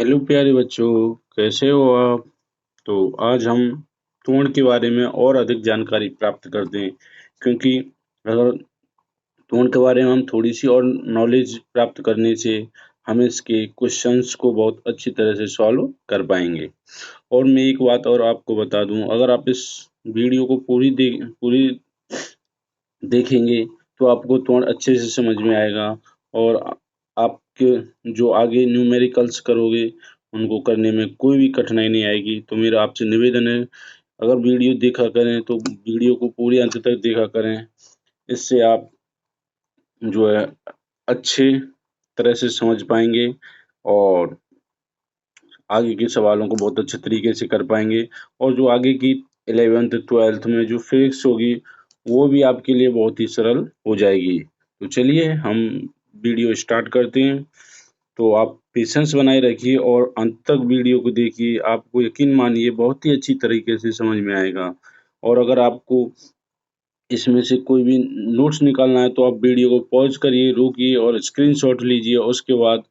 Hello प्यारे बच्चों, कैसे हो आप? तो आज हम त्वरण के बारे में और अधिक जानकारी प्राप्त करते हैं, क्योंकि अगर त्वरण के बारे में हम थोड़ी सी और नॉलेज प्राप्त करने से हम इसके क्वेश्चंस को बहुत अच्छी तरह से सॉल्व कर पाएंगे। और मैं एक बात और आपको बता दूं, अगर आप इस वीडियो को पूरी देखेंगे तो आपको त्वरण अच्छे से समझ में आएगा और आपके जो आगे न्यूमेरिकल्स करोगे उनको करने में कोई भी कठिनाई नहीं आएगी। तो मेरा आपसे निवेदन है, अगर वीडियो देखा करें तो वीडियो को पूरे अंत तक देखा करें। इससे आप जो है अच्छे तरह से समझ पाएंगे और आगे के सवालों को बहुत अच्छे तरीके से कर पाएंगे। और जो आगे की 11th 12th में जो फिजिक्स होगी वो भी आपके लिए बहुत ही सरल हो जाएगी। तो चलिए हम वीडियो स्टार्ट करते हैं। तो आप पेशेंस बनाए रखिए और अंत तक वीडियो को देखिए, आपको यकीन मानिए बहुत ही अच्छी तरीके से समझ में आएगा। और अगर आपको इसमें से कोई भी नोट्स निकालना है तो आप वीडियो को पॉज करिए, रोकिए और स्क्रीनशॉट लीजिए। उसके बाद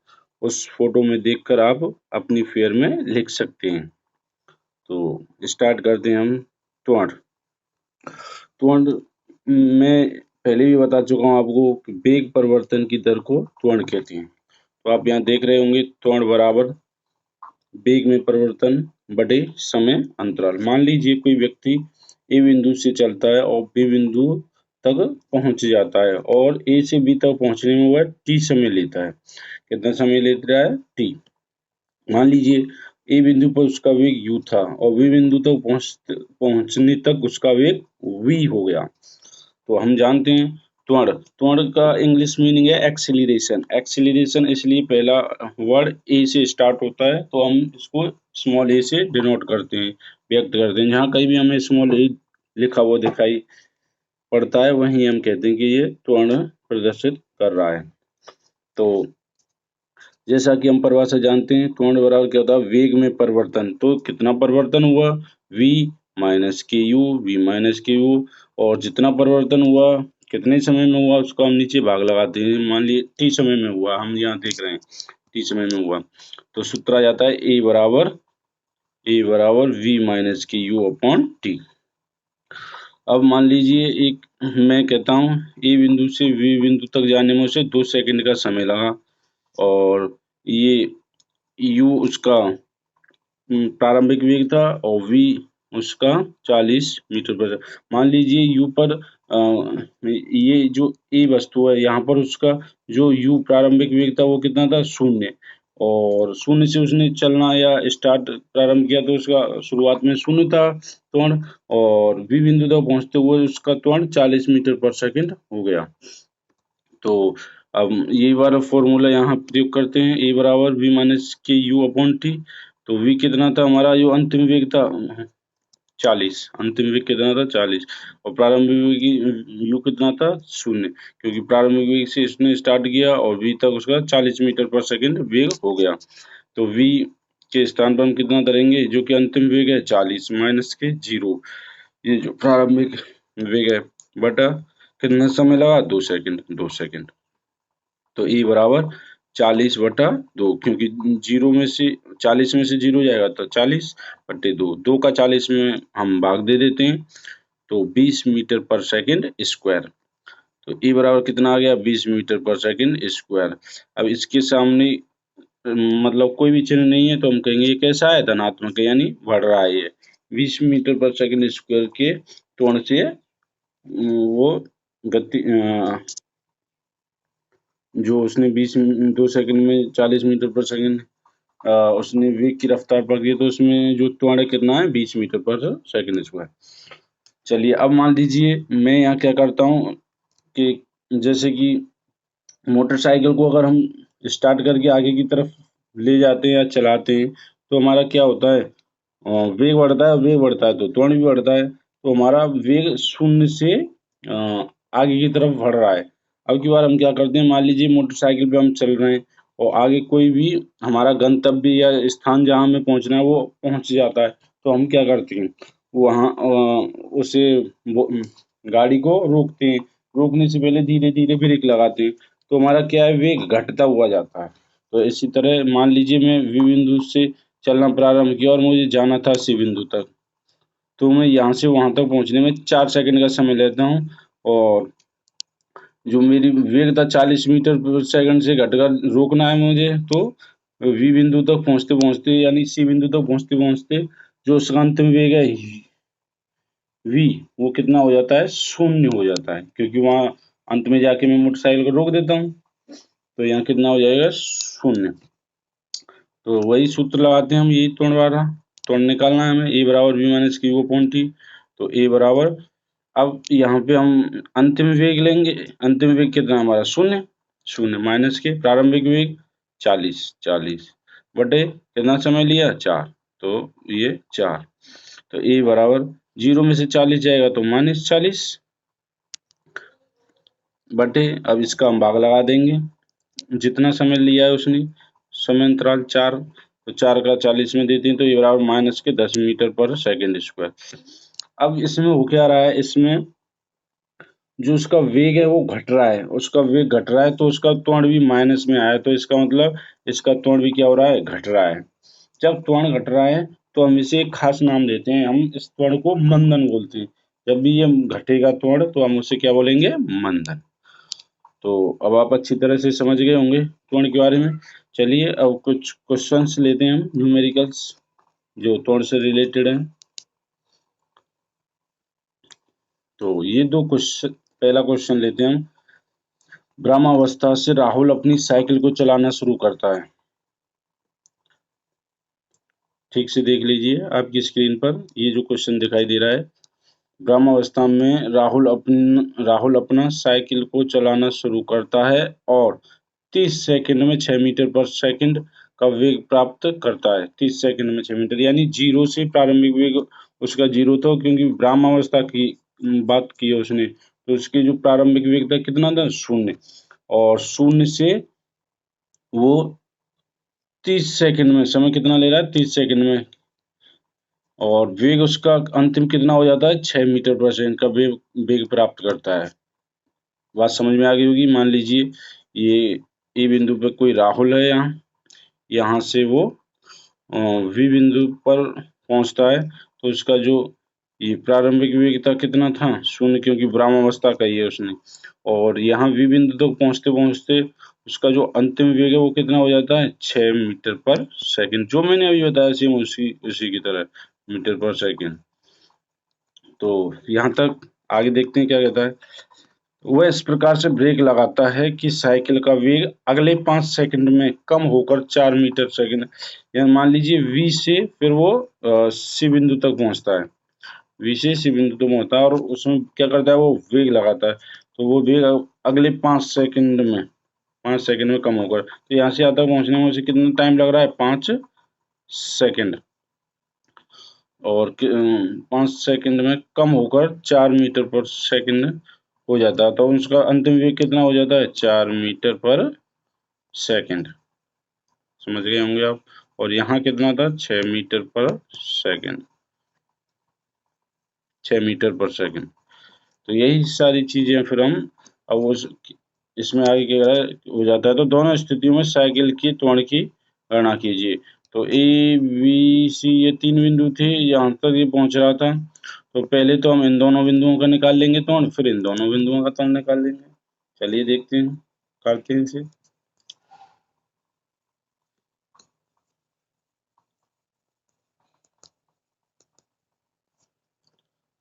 उस फोटो में देखकर आप अपनी फेयर में लिख सकते हैं। तो स्टार्ट करते हैं हम। त्वरण त्वरण मैं पहले भी बता चुका हूँ आपको कि वेग परिवर्तन की दर को त्वरण कहते हैं। तो आप यहाँ देख रहे होंगे त्वरण बराबर वेग में परिवर्तन बटे समय अंतराल। मान लीजिए कोई व्यक्ति ए बिंदु से चलता है और बी बिंदु तक पहुंच जाता है और ए से बी तक पहुंचने में वह टी समय लेता है। कितना समय लेता है? टी। मान लीजिए ए बिंदु पर उसका वेग u था और बी बिंदु तक पहुंचने तक उसका वेग v हो गया। तो हम जानते हैं त्वरण त्वरण का इंग्लिश मीनिंग है एक्सीलरेशन। एक्सीलरेशन इसलिए पहला वर्ड ए से स्टार्ट होता है तो हम इसको स्मॉल ए से डिनोट करते हैं, व्यक्त करते हैं। जहाँ कहीं भी हमें स्मॉल ए लिखा हुआ दिखाई पड़ता है वहीं हम कहते हैं कि ये त्वरण प्रदर्शित कर रहा है। तो जैसा कि हम परिभाषा जानते हैं, त्वरण बराबर क्या होता है? वेग में परिवर्तन। तो कितना परिवर्तन हुआ? v माइनस के यू, वी माइनस के यू। और जितना परिवर्तन हुआ कितने समय में हुआ उसको हम नीचे भाग लगाते हैं। मान लीजिए टी समय में हुआ, हम यहाँ देख रहे हैं टी समय में हुआ, तो सूत्र आ जाता है ए बराबर वी माइनस के यू अपॉन टी। अब मान लीजिए एक मैं कहता हूँ ए बिंदु से वी बिंदु तक जाने में उसे 2 सेकंड का समय लगा और ये u उसका प्रारंभिक वेग था और v उसका 40 मीटर पर। मान लीजिए u पर ये जो a वस्तु है यहाँ पर उसका जो u प्रारंभिक वेग था वो कितना था? 0। और 0 से उसने चलना या स्टार्ट प्रारंभ किया तो उसका शुरुआत में 0 था त्वरण, और v बिंदु तक पहुंचते हुए उसका त्वरण 40 मीटर पर सेकंड हो गया। तो अब यही वाला फॉर्मूला यहाँ प्रयोग करते हैं, ए बराबर वी माइनस के यू अपॉन टी। तो v कितना था हमारा? जो अंतिम वेग था 40, अंतिम वेग कितना था? 40। और प्रारंभिक वेग u कितना था? 0, क्योंकि प्रारंभिक वेग से इसने स्टार्ट किया और v तक उसका 40 मीटर पर सेकंड वेग हो गया। तो v के स्थान पर हम कितना धरेंगे? जो कि अंतिम वेग है 40 माइनस के 0, ये जो प्रारंभिक वेग है, बटा कितना समय लगा? 2 सेकंड, 2 सेकंड। तो e बराबर 40/2, क्योंकि 40 में से 0 जाएगा तो 40/2, 2 का 40 में हम भाग दे देते हैं तो 20 मीटर पर सेकंड स्क्वायर। तो e बराबर कितना आ गया? 20 मीटर पर सेकंड स्क्वायर। अब इसके सामने मतलब कोई भी चिन्ह नहीं है तो हम कहेंगे ये कैसा है? धनात्मक है, यानी बढ़ रहा है। ये 20 मीटर पर सेकंड स्क्वायर के त्वरण से वो गति जो उसने 2 सेकंड में 40 मीटर पर सेकंड उसने वेग की रफ्तार पकड़ी है, तो उसमें जो त्वरण कितना है? 20 मीटर पर सेकंड स्क्वायर। चलिए अब मान लीजिए मैं यहाँ क्या करता हूँ कि जैसे कि मोटरसाइकिल को अगर हम स्टार्ट करके आगे की तरफ ले जाते हैं या चलाते हैं तो हमारा क्या होता है? वेग बढ़ता है तो त्वरण भी बढ़ता है। तो हमारा वेग 0 से आगे की तरफ बढ़ रहा है। अब की बार हम क्या करते हैं? मान लीजिए मोटरसाइकिल पे हम चल रहे हैं और आगे कोई भी हमारा गंतव्य या स्थान जहाँ हमें पहुँचना है वो पहुँच जाता है, तो हम क्या करते हैं? वहाँ उसे गाड़ी को रोकते हैं। रोकने से पहले धीरे-धीरे ब्रेक लगाते हैं। तो हमारा क्या है? वेग घटता हुआ जाता है। तो इसी तरह मान लीजिए मैं V बिंदु से चलना प्रारंभ किया और मुझे जाना था C बिंदु तक, तो मैं यहाँ से वहाँ तक पहुँचने में 4 सेकंड का समय लेता हूँ और जो मेरी वेग था 40 मीटर पर सेकंड से घटकर रोकना है मुझे, तो V बिंदु तक पहुँचते-पहुँचते यानी C बिंदु तक पहुँचते-पहुँचते जो उसका अंतिम वेग है V, वो कितना हो जाता है, 0 हो जाता है, क्योंकि वहाँ अंत में जाके मैं मोटरसाइकिल को रोक देता हूँ, तो यहाँ कितना हो जाएगा, 0। तो वही सूत्र लगाते हैं हम, यही त्वरण वाला त्वरण निकालना है हमें, A बराबर V minus Q upon T। तो A बराबर, अब यहाँ पे हम अंतिम वेग लेंगे, अंतिम वेग कितना हमारा, 0 माइनस के प्रारंभिक वेग 40 बटे कितना समय लिया, 4, तो ये 4। तो A बराबर 0 में से 40 जाएगा तो -40 बटे, अब इसका हम भाग लगा देंगे, जितना समय लिया है उसने, समय अंतराल 4, तो 4 का 40 में देते हैं तो ये बराबर माइनस के 10 मीटर पर सेकंड स्क्वायर। अब इसमें हो क्या रहा है, इसमें जो उसका वेग है वो घट रहा है, उसका वेग घट रहा है तो उसका त्वरण भी माइनस में आया, तो इसका मतलब इसका त्वरण भी क्या हो रहा है, घट रहा है। जब त्वरण घट रहा है तो हम इसे एक खास नाम देते हैं, हम इस त्वरण को मंदन बोलते हैं। जब भी ये घटेगा त्वरण तो हम उसे क्या बोलेंगे, मंदन। तो अब आप अच्छी तरह से समझ गए होंगे त्वरण के बारे में। चलिए अब कुछ क्वेश्चंस लेते हैं हम, न्यूमेरिकल्स, जो त्वरण से रिलेटेड हैं। तो ये दो क्वेश्चन, पहला क्वेश्चन लेते हैं हम। ग्रामावस्था से राहुल अपनी साइकिल को चलाना शुरू करता है। ठीक से देख लीजिए आपकी स्क्रीन पर, ये जो क्वेश्चन दिखाई दे रहा है, ग्रामावस्था में राहुल अपना साइकिल को चलाना शुरू करता है और 30 सेकंड में 6 मीटर पर सेकंड का वेग प्राप्त करता है। 30 सेकंड में 6 मीटर, यानी 0 से प्रारंभिक वेग उसका 0 था, क्योंकि ग्रामावस्था की बात की है उसने, तो उसकी जो प्रारंभिक वेग था कितना था, 0, और 0 से वो 30 सेकंड में, समय कितना ले रहा है, 30 सेकंड में, और वेग उसका अंतिम कितना हो जाता है, 6 मीटर पर सेकंड का वेग प्राप्त करता है। बात समझ में आ गई होगी। मान लीजिए ये ए बिंदु पे कोई राहुल है, यहाँ से वो वी बिंदु पर पहुंचता है, तो उसका जो ये प्रारंभिक वेग था कितना था, 0, क्योंकि ब्रह्मावस्था का ही है उसने, और यहाँ वी बिंदु तक पहुंचते पहुंचते उसका जो अंतिम वेग है वो कितना हो जाता है, 6 मीटर पर सेकंड, जो मैंने अभी बताया सेम उसी उसी की तरह, मीटर पर सेकंड। तो यहाँ तक आगे देखते हैं क्या कहता है। वह इस प्रकार से ब्रेक लगाता है कि साइकिल का वेग अगले 5 सेकंड में कम होकर 4 मीटर सेकंड, यानी मान लीजिए V से फिर वो C बिंदु तक पहुंचता है, V से C बिंदु तक पहुंचता है, और उसमें क्या करता है, वो वेग लगाता है, तो वो वेग अगले 5 सेकंड में, 5 सेकंड में कम होकर, तो यहाँ से यहाँ तक पहुंचने में उसे कितना टाइम लग रहा है, 5 सेकंड, और 5 सेकंड में कम होकर 4 मीटर पर सेकंड हो जाता है, तो उसका अंतिम वेग कितना हो जाता है, 4 मीटर पर सेकंड। समझ गए होंगे आप। और यहाँ कितना था, 6 मीटर पर सेकंड, 6 मीटर पर सेकंड। तो यही सारी चीजें फिर हम अब उस इसमें आगे क्या हो जाता है, तो दोनों स्थितियों में साइकिल की त्वरण की गणना कीजिए। तो ए बी सी ये 3 बिंदु थे, यहाँ तक ये पहुंच रहा था, तो पहले तो हम इन दोनों बिंदुओं का निकाल लेंगे त्वरण, फिर इन दोनों बिंदुओं का त्वरण निकाल लेंगे। चलिए देखते हैं, करते हैं इसे।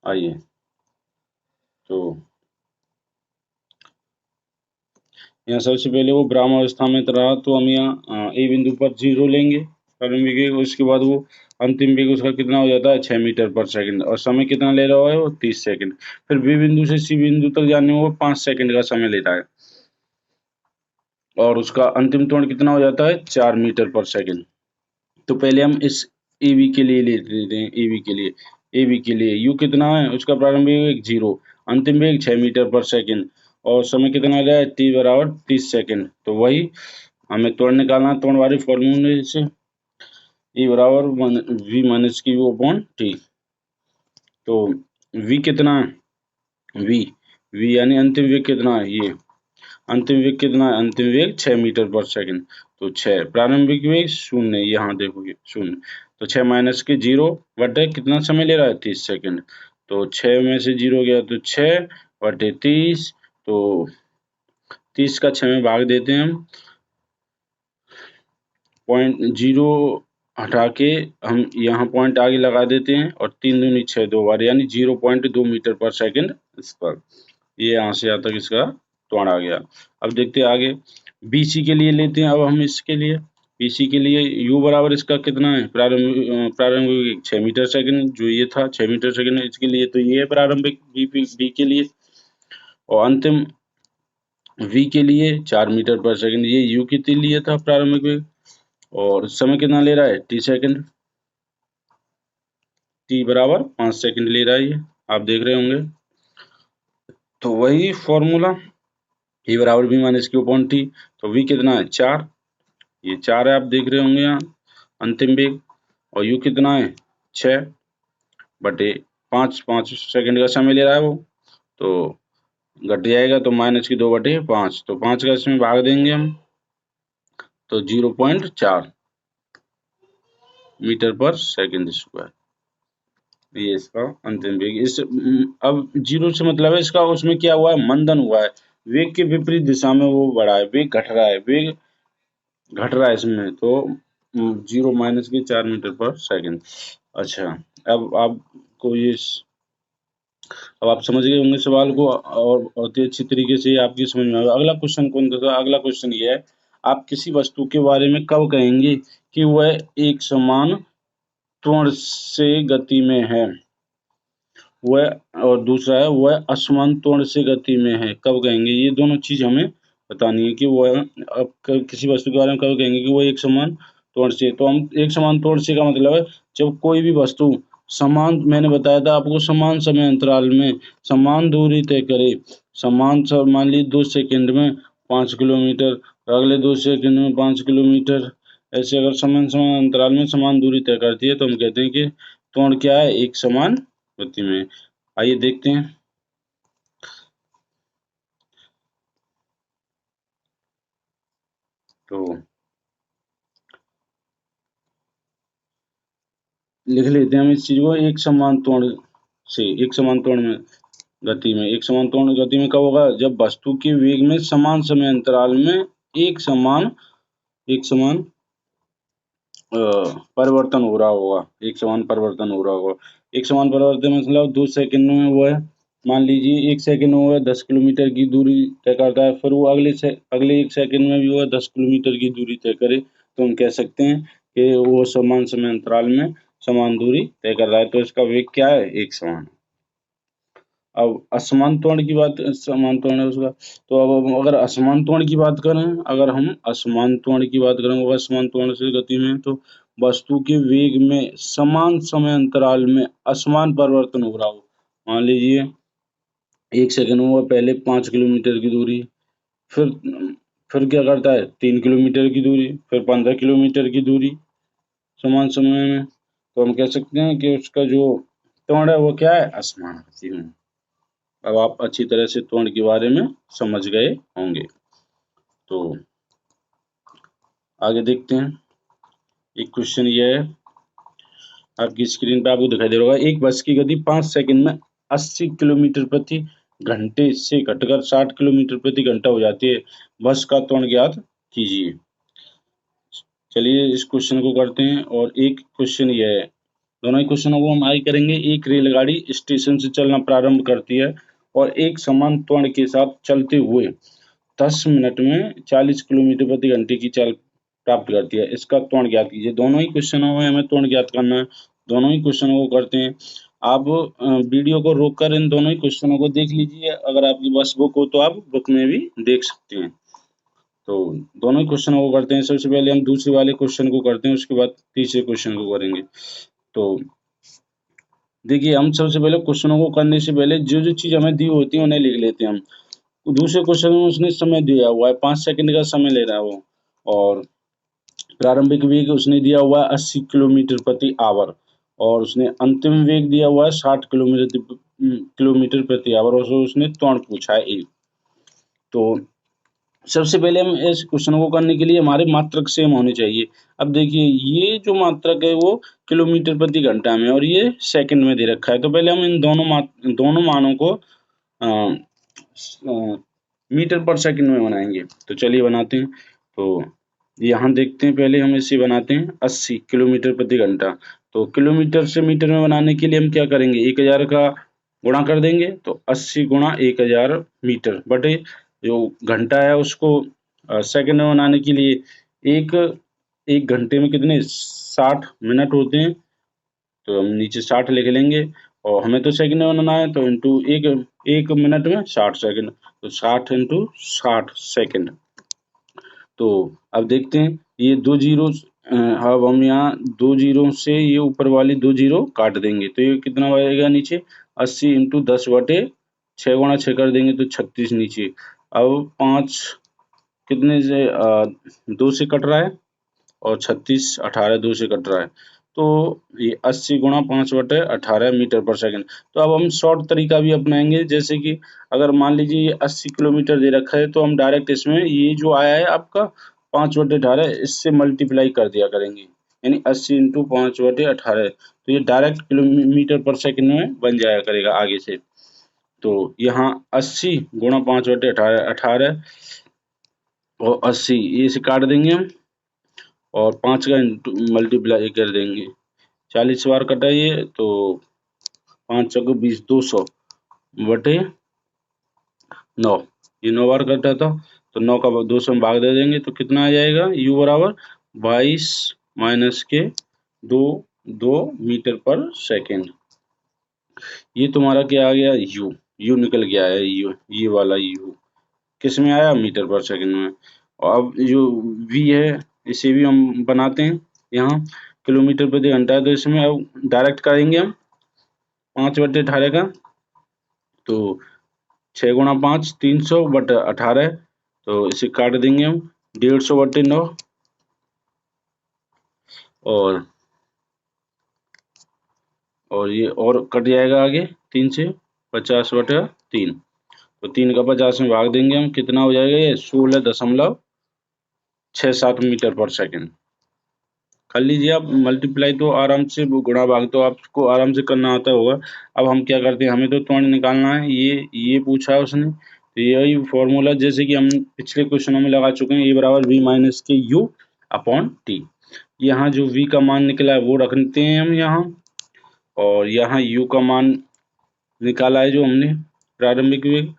आइए, तो यहाँ सबसे पहले वो ब्रह्मावस्था में रहा, तो हम यहाँ ए बिंदु पर 0 लेंगे प्रारंभिक वेग, उसके बाद वो अंतिम वेग उसका कितना हो जाता है, 6 मीटर पर सेकंड, और समय कितना ले रहा है, वो 30 सेकंड। फिर बी बिंदु से सी बिंदु तक जाने में वो 5 सेकंड का समय लेता है, और उसका अंतिम त्वरण कितना हो जाता है, 4 मीटर पर सेकंड। तो पहले हम इस ए बी के लिए ले लेते हैं, ए बी के लिए यू कितना है, उसका प्रारंभिक वेग 0, अंतिम वेग 6 मीटर पर सेकंड, और समय कितना आ रहा है, टी बराबर 30 सेकंड। तो वही हमें त्वरण निकालना, त्वरण वाले फॉर्मूले से, ई बराबर वी माइनस की अपॉन टी। तो वी कितना है, वी वी यानी अंतिम वेग कितना है, ये अंतिम वेग कितना है, अंतिम वेग 6 मीटर पर सेकंड। तो 6, प्रारंभिक वेग 0, यहाँ देखोगे 0, तो 6 माइनस के 0 बटे कितना समय ले रहा है 30 सेकंड, तो 6 में से 0 गया तो 6 बटे 30, तो 30 का 6 में भाग देते हैं हम, 0.0 हटा के हम यहाँ पॉइंट आगे लगा देते हैं और 3 दूनी 6 दो बार, यानी 0.2 मीटर पर सेकंड स्क्वायर। ये यहाँ से यहाँ तक इसका त्वरण आ गया। अब देखते हैं आगे, BC के लिए लेते हैं अब हम इसके लिए। BC के लिए U बराबर इसका कितना है, प्रारंभिक 6 मीटर सेकंड, जो ये था 6 मीटर सेकंड, इसके लिए तो ये है प्रारंभिक B के लिए, और अंतिम V के लिए 4 मीटर पर सेकंड, ये U के लिए था प्रारंभिक वेग, और समय कितना ले रहा है T सेकंड, T बराबर 5 सेकंड ले रहा है, ये आप देख रहे होंगे। तो वही फॉर्मूला, E बराबर V minus Q upon T, तो V कितना है 4, ये 4 है, आप देख रहे होंगे यहाँ अंतिम वेग, और U कितना है 6 बटे 5, 5 सेकंड का समय ले रहा है वो, तो घट जाएगा तो माइनस की 2 बटे 5, तो 5 का इसमें भाग देंगे हम, तो 0.4 मीटर पर सेकंड स्क्वायर, ये इसका अंतिम वेग। इस अब 0 से मतलब है इसका, उसमें क्या हुआ है, मंदन हुआ है, वेग के विपरीत दिशा में वो बढ़ा है, वेग घट रहा है, वेग घट रहा है इसमें, तो 0 माइनस के 4 मीटर पर सेकंड। अच्छा, अब आपको ये, अब आप समझ गए होंगे सवाल को, और बहुत ही अच्छी तरीके से आपकी समझ में आएगा। अगला क्वेश्चन कौन सा था, अगला क्वेश्चन ये है, आप किसी वस्तु के बारे में कब कहेंगे कि वह एक समान त्वरण से गति में है, वह, और दूसरा है वह असमान त्वरण से गति में है, कब कहेंगे, ये दोनों चीज हमें बतानी है कि वह, अब किसी वस्तु के बारे में कब कहेंगे कि वह एक समान त्वरण से, तो हम एक समान त्वरण से का मतलब है जब कोई भी वस्तु समान, मैंने बताया था आपको, समान समय अंतराल में समान दूरी तय करे, समान मान ली 2 सेकंड में 5 किलोमीटर, अगले 2 सेकंड में 5 किलोमीटर, ऐसे अगर समान समान अंतराल में समान दूरी तय करती है तो हम कहते हैं कि त्वरण क्या है, एक समान गति में। आइए देखते हैं, तो लिख लेते हैं हम इस चीज को, एक समान त्वरण से, एक समान त्वरण में गति में, एक समान त्वरण गति में कब होगा, जब वस्तु के वेग में समान समय अंतराल में एक समान परिवर्तन हो रहा होगा, एक समान परिवर्तन हो रहा होगा। एक समान परिवर्तन मतलब 2 सेकंड में वो है, मान लीजिए 1 सेकंड में वो है 10 किलोमीटर की दूरी तय करता है, फिर वो अगले 1 सेकंड में भी वो है 10 किलोमीटर की दूरी तय करे, तो हम कह सकते हैं कि वो समान समय अंतराल में समान दूरी तय कर रहा है, तो इसका वेग क्या है, एक समान। अब असमान त्वरण की बात, समान त्वरण है उसका, तो अब हम अगर असमान त्वरण की बात करें, अगर हम असमान त्वरण की बात करें, वो असमान त्वरण से गति में, तो वस्तु के वेग में समान समय अंतराल में असमान परिवर्तन हो रहा हो, मान लीजिए 1 सेकंड में वो पहले 5 किलोमीटर की दूरी, फिर क्या करता है 3 किलोमीटर की दूरी, फिर 15 किलोमीटर की दूरी समान समय में, तो हम कह सकते हैं कि उसका जो त्वरण है वो क्या है, असमान गति में। अब आप अच्छी तरह से त्वरण के बारे में समझ गए होंगे, तो आगे देखते हैं। एक क्वेश्चन ये है, आपकी स्क्रीन पे आपको दिखाई दे रहा होगा, एक बस की गति 5 सेकंड में 80 किलोमीटर प्रति घंटे से घटकर 60 किलोमीटर प्रति घंटा हो जाती है, बस का त्वरण ज्ञात कीजिए। चलिए इस क्वेश्चन को करते हैं, और एक क्वेश्चन ये है, दोनों ही क्वेश्चनों को हम आगे करेंगे। एक रेलगाड़ी स्टेशन से चलना प्रारंभ करती है और एक समान त्वरण के साथ चलते हुए 10 मिनट में 40 किलोमीटर प्रति घंटे की चाल प्राप्त करती है, इसका त्वरण ज्ञात कीजिए। दोनों ही क्वेश्चनों में हमें त्वरण ज्ञात करना है, दोनों ही क्वेश्चनों को करते हैं। आप वीडियो को रोककर इन दोनों ही क्वेश्चनों को देख लीजिए, अगर आपके पास बुक हो तो आप बुक में भी देख सकते हैं। तो दोनों ही क्वेश्चनों को करते हैं, सबसे पहले हम दूसरे वाले क्वेश्चन को करते हैं, उसके बाद तीसरे क्वेश्चन को करेंगे। तो देखिए, हम सबसे पहले क्वेश्चनों को करने से पहले जो जो चीज हमें दी होती है उन्हें लिख लेते हैं हम। दूसरे क्वेश्चन में उसने समय दिया हुआ है, 5 सेकंड का समय ले रहा है वो, और प्रारंभिक वेग उसने दिया हुआ है 80 किलोमीटर प्रति आवर, और उसने अंतिम वेग दिया हुआ है 60 किलोमीटर प्रति आवर, और उसने त्वरण पूछा है एक। तो सबसे पहले हम इस क्वेश्चन को करने के लिए हमारे मात्रक सेम होने चाहिए। अब देखिए ये जो मात्रक है वो किलोमीटर प्रति घंटा में और ये सेकंड में दे रखा है, तो पहले हम इन दोनों मानों को मीटर पर सेकंड में बनाएंगे। तो चलिए बनाते हैं। तो यहाँ देखते हैं, पहले हम इसे बनाते हैं 80 किलोमीटर प्रति घंटा। तो किलोमीटर से मीटर में बनाने के लिए हम क्या करेंगे, 1000 का गुणा कर देंगे, तो 80 गुणा 1000 मीटर बटे जो घंटा है उसको सेकंड में बनाने के लिए एक घंटे में कितने 60 मिनट होते हैं, तो हम नीचे 60 लिख लेंगे और हमें तो सेकंड में बनाना है, तो इंटू एक मिनट में 60 सेकंड, तो 60 इंटू 60 सेकंड। तो अब देखते हैं ये दो जीरो, अब हम यहाँ दो जीरो से ये ऊपर वाली दो जीरो काट देंगे, तो ये कितना बचेगा नीचे 80 इंटू 10 बटे 6 गुणा 6 कर देंगे तो 36 नीचे। अब 5 कितने से 2 से कट रहा है और 36 18 2 से कट रहा है, तो ये 80 गुणा 5 बटे 18 मीटर पर सेकंड। तो अब हम शॉर्ट तरीका भी अपनाएंगे, जैसे कि अगर मान लीजिए ये 80 किलोमीटर दे रखा है, तो हम डायरेक्ट इसमें ये जो आया है आपका 5 बटे 18 इससे मल्टीप्लाई कर दिया करेंगे, यानी 80 इंटू 5 बटे 18, तो ये डायरेक्ट किलोमीटर पर सेकंड में बन जाया करेगा आगे से। तो यहाँ 80 गुणा 5 बटे 18 18 और 80 ये से काट देंगे हम और 5 का मल्टीप्लाई कर देंगे, 40 बार कटाइए तो 5 चौके 20 200 बटे 9, ये 9 बार कटा था, तो 9 का 200 में भाग दे देंगे तो कितना आ जाएगा, u बराबर 22 माइनस के 2 2 मीटर पर सेकेंड। ये तुम्हारा क्या आ गया, u निकल गया है, ये वाला u किस में आया, मीटर पर सेकंड में। और अब जो v है इसे भी हम बनाते हैं, यहाँ किलोमीटर प्रति घंटा है, तो इसमें अब डायरेक्ट करेंगे हम 5 बटे 18 का, तो 6 गुणा 5 300 बटे 18, तो इसे काट देंगे हम 150 बटे 9 और ये और कट जाएगा आगे 3 से 50 बटे 3, तो 3 का 50 में भाग देंगे हम, कितना हो जाएगा ये 16.67 मीटर पर सेकंड। कर लीजिए आप मल्टीप्लाई, तो आराम से गुणा भाग तो आपको आराम से करना आता होगा। अब हम क्या करते हैं, हमें तो त्वरण निकालना है, ये पूछा है उसने, तो यही फॉर्मूला जैसे कि हम पिछले क्वेश्चनों में लगा चुके हैं, ए बराबर v माइनस के यू अपॉन टी। यहाँ जो v का मान निकला है वो रखते हैं हम यहाँ, और यहाँ u का मान निकाला है जो हमने प्रारंभिक वेग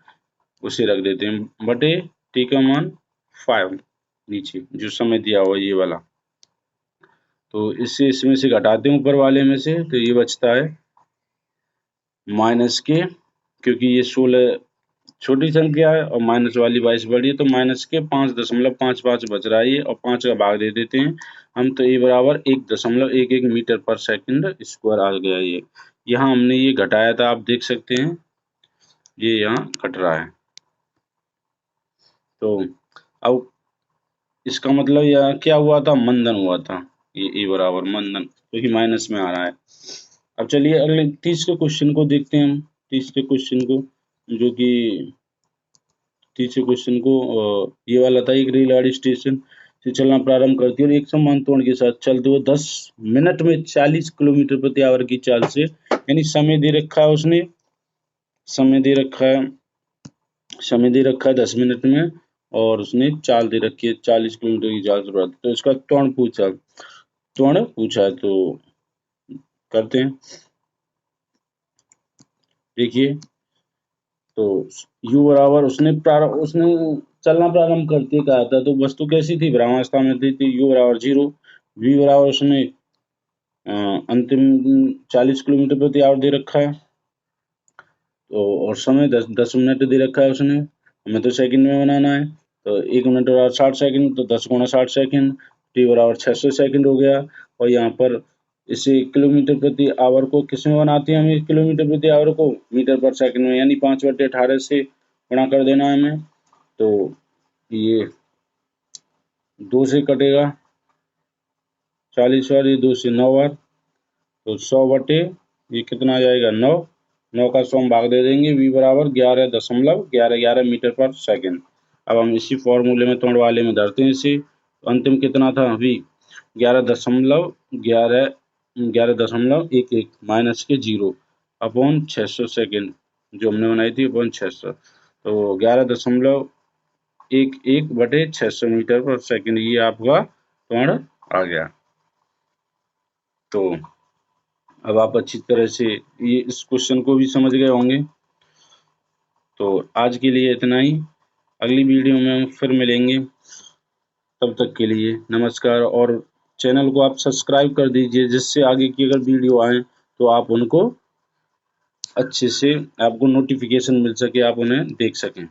उसे रख देते हैं बटे t का मान 5 नीचे जो समय दिया हुआ ये वाला, तो इससे इसमें से घटाते हैं ऊपर वाले में से, तो ये बचता है माइनस के, क्योंकि ये 16 छोटी संख्या है और माइनस वाली 22 बड़ी है, तो माइनस के 5.55 बच रहा है ये, और 5 का भाग दे देते हैं हम, तो ये बराबर 1.11 मीटर पर सेकंड स्क्वायर आ गया। ये यहाँ हमने ये घटाया था, आप देख सकते हैं ये यहाँ घट रहा है। तो अब इसका मतलब यह क्या हुआ था, मंदन हुआ था, ये ए बराबर मंदन, क्योंकि माइनस में आ रहा है। अब चलिए अगले तीसरे क्वेश्चन को देखते हैं हम, तीसरे क्वेश्चन को, जो कि तीसरे क्वेश्चन को ये वाला था, एक रेलगाड़ी स्टेशन से चलना प्रारंभ करती है और एक समान त्वरण के साथ चलते हुए 10 मिनट में 40 किलोमीटर प्रति आवर की चाल से, यानी समय दे रखा है उसने, समय दे रखा है 10 मिनट में, और उसने चाल दे रखी है 40 किलोमीटर की चाल से, तो इसका त्वरण पूछा है, तो करते हैं। देखिए तो u बराबर उसने चलना प्रारंभ करते कहा था, तो वस्तु कैसी थी, भ्रमणावस्था में थी, u बराबर 0, v बराबर उसने अंतिम 40 किलोमीटर प्रति आवर दे रखा है, तो और समय 10 मिनट दे रखा है उसने, हमें तो सेकंड में बनाना है, तो 1 मिनट बराबर 60 सेकंड, तो 10 गुणा 60 सेकंड, t बराबर 600 सेकंड हो गया। और यहाँ पर इसे किलोमीटर प्रति आवर को किस में बनाते हैं, हमें किलोमीटर प्रति आवर को मीटर पर सेकंड में, यानी 5 बटे 18 से गुणा कर देना है हमें, तो ये 2 से कटेगा 40 बार, ये 2 से 9 बार, तो 100 बटे ये कितना आ जाएगा 9, 9 का 100 भाग दे देंगे, v बराबर 11.11 मीटर पर सेकंड। अब हम इसी फॉर्मूले में तोड़ वाले में धरते हैं इसे। तो अंतिम कितना था अभी 11.11 माइनस के 0 अपॉन 600 सेकेंड जो हमने बनाई थी अपॉन 600। तो 11.11/600 मीटर पर सेकेंड ये आपका कोण आ गया। तो अब आप अच्छी तरह से ये इस क्वेश्चन को भी समझ गए होंगे। तो आज के लिए इतना ही, अगली वीडियो में हम फिर मिलेंगे। तब तक के लिए नमस्कार, और चैनल को आप सब्सक्राइब कर दीजिए जिससे आगे की अगर वीडियो आए तो आप उनको अच्छे से आपको नोटिफिकेशन मिल सके, आप उन्हें देख सकें।